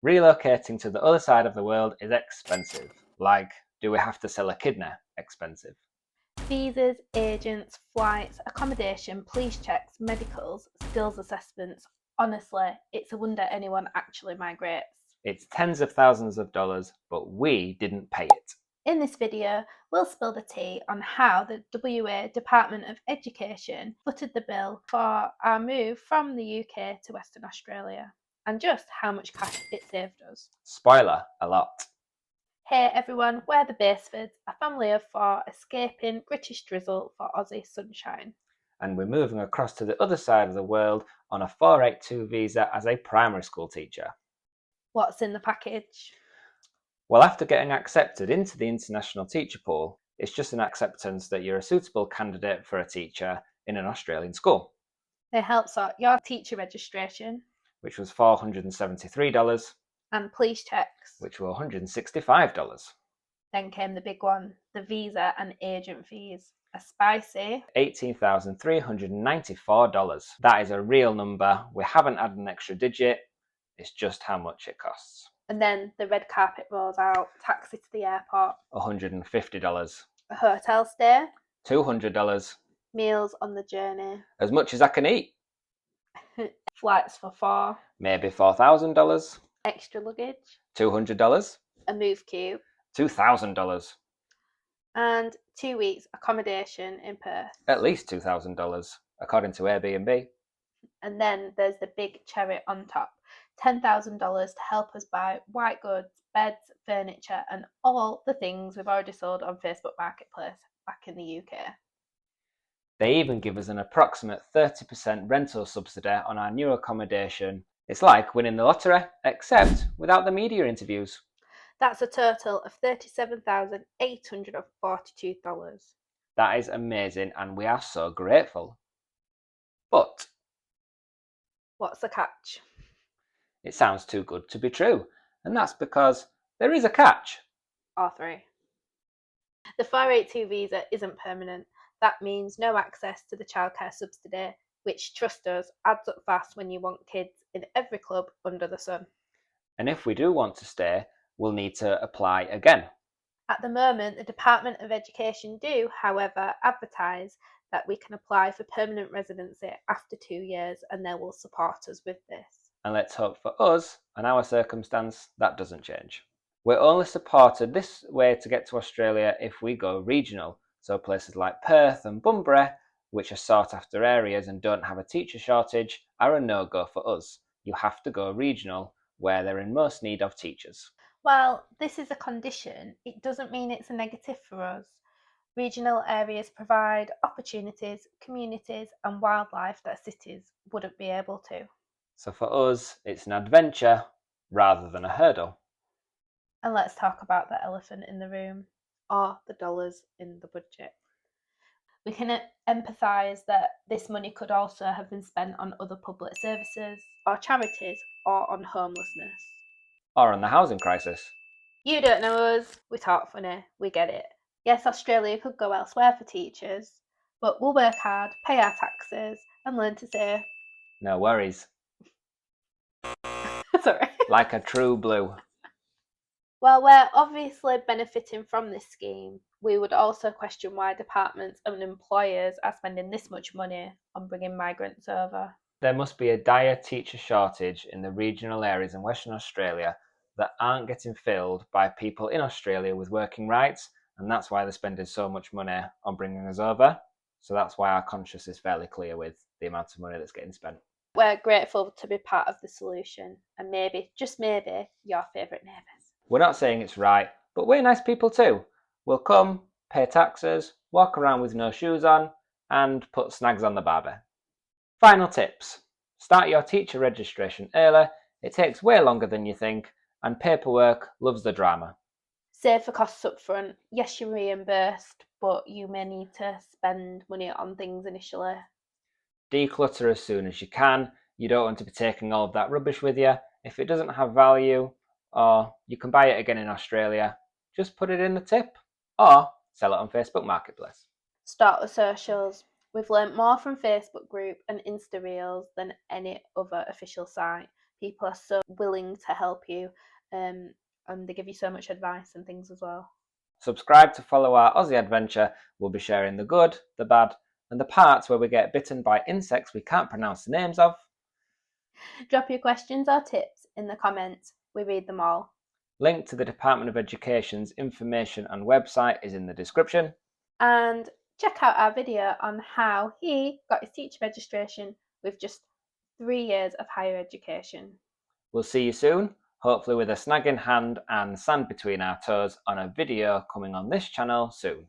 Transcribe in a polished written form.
Relocating to the other side of the world is expensive. Like, do we have to sell a kidney? Expensive. Visas, agents, flights, accommodation, police checks, medicals, skills assessments. Honestly, it's a wonder anyone actually migrates. It's tens of thousands of dollars, but we didn't pay it. In this video, we'll spill the tea on how the WA Department of Education footed the bill for our move from the UK to Western Australia, and just how much cash it saved us. Spoiler, a lot. Hey everyone, we're the Basefords, a family of four escaping British drizzle for Aussie sunshine. And we're moving across to the other side of the world on a 482 visa as a primary school teacher. What's in the package? Well, after getting accepted into the international teacher pool, it's just an acceptance that you're a suitable candidate for a teacher in an Australian school. They help sort your teacher registration, which was $473, and police checks. which were $165. Then came the big one, the visa and agent fees. A spicy $18,394. That is a real number. We haven't added an extra digit. It's just how much it costs. And then the red carpet rolls out, taxi to the airport, $150. a hotel stay, $200. meals on the journey, As much as I can eat. flights for four, Maybe $4,000. extra luggage, $200. a move queue, $2,000. and 2 weeks accommodation in Perth. At least $2,000, according to Airbnb. And then there's the big cherry on top, $10,000 to help us buy white goods, beds, furniture, and all the things we've already sold on Facebook Marketplace back in the UK. They even give us an approximate 30% rental subsidy on our new accommodation. It's like winning the lottery, except without the media interviews. That's a total of $37,842. That is amazing, and we are so grateful. But what's the catch? It sounds too good to be true, and that's because there is a catch. Or three. The 482 visa isn't permanent. That means no access to the childcare subsidy, which, trust us, adds up fast when you want kids in every club under the sun. And if we do want to stay, we'll need to apply again. At the moment, the Department of Education do, however, advertise that we can apply for permanent residency after 2 years, and they will support us with this. And let's hope for us and our circumstance that doesn't change. We're only supported this way to get to Australia if we go regional, so places like Perth and Bunbury, which are sought after areas and don't have a teacher shortage, are a no-go for us. You have to go regional, where they're in most need of teachers. While this is a condition, it doesn't mean it's a negative for us. Regional areas provide opportunities, communities, and wildlife that cities wouldn't be able to. So for us, it's an adventure rather than a hurdle. And let's talk about the elephant in the room, or the dollars in the budget. We can empathise that this money could also have been spent on other public services, or charities, or on homelessness. Or on the housing crisis. You don't know us, we talk funny, we get it. Yes, Australia could go elsewhere for teachers, but we'll work hard, pay our taxes, and learn to say, no worries. Sorry. Like a true blue. While we're obviously benefiting from this scheme, we would also question why departments and employers are spending this much money on bringing migrants over. There must be a dire teacher shortage in the regional areas in Western Australia that aren't getting filled by people in Australia with working rights, and that's why they're spending so much money on bringing us over. So that's why our conscience is fairly clear with the amount of money that's getting spent. We're grateful to be part of the solution, and maybe, just maybe, your favourite neighbours. We're not saying it's right, but we're nice people too. We'll come, pay taxes, walk around with no shoes on, and put snags on the barbie. Final tips. Start your teacher registration early. It takes way longer than you think, and paperwork loves the drama. Save for costs up front. Yes, you're reimbursed, but you may need to spend money on things initially. Declutter as soon as you can. You don't want to be taking all of that rubbish with you. If it doesn't have value, or you can buy it again in Australia, just put it in the tip, or sell it on Facebook Marketplace. Start the socials. We've learnt more from Facebook group and Insta Reels than any other official site. people are so willing to help you, and they give you so much advice and things as well. Subscribe to follow our Aussie adventure. We'll be sharing the good, the bad, and the parts where we get bitten by insects we can't pronounce the names of. Drop your questions or tips in the comments. We read them all. Link to the Department of Education's information and website is in the description. And check out our video on how he got his teacher registration with just 3 years of higher education. We'll see you soon, hopefully with a snag in hand and sand between our toes on a video coming on this channel soon.